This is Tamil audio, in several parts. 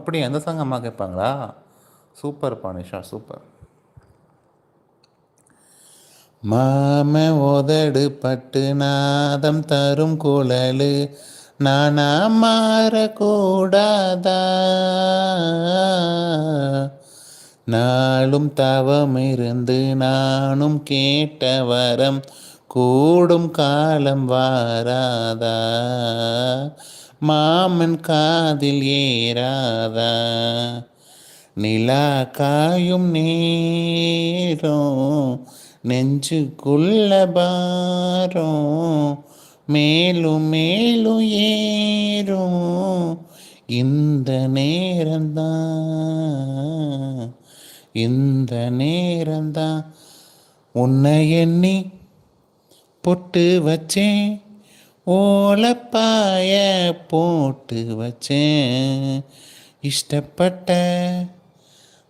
அப்படி அந்த சாங் அம்மா கேட்பாங்களா? சூப்பர்ப்பா நிஷா, சூப்பர். மாம உதடு பட்டு நாதம் தரும் குழலு நானா மாறக்கூடாதா? நாளும் தவம் இருந்து நானும் கேட்ட வரம் கூடும் காலம் வாராதா? மாமன் காதில் ஏறாதா? நிலா காயும் நேரம் நெஞ்சுக்குள்ள பாரம் மேலும் மேலும் ஏறும் இந்த நேரம்தான், இந்த நேரம்தான். உன்னை எண்ணி பொட்டு வச்சேன், ஓலப்பாய போட்டு வச்சேன், இஷ்டப்பட்ட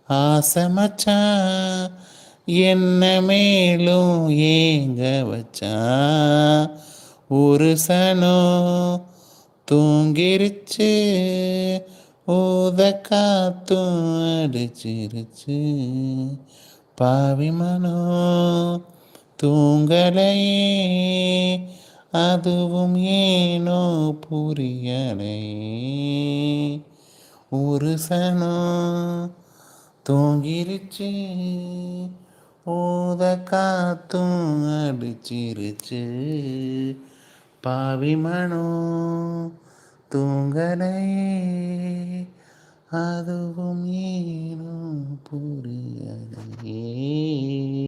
ஆசை மச்சான் என்ன மேலும் ஏங்க வச்சான். ஒரு சனம் தூங்கிருச்சு, ஊத காத்தும் அடிச்சிருச்சு, பாவி மனம் தூங்கலையே, அதுவும் ஏனோ புரியலையே. ஒரு சனம் தூங்கிருச்சு, ஊத காத்தும் அடிச்சிருச்சு, பாவி மனம் தூங்கலையே, அதுவும் ஏனோ புரியலையே.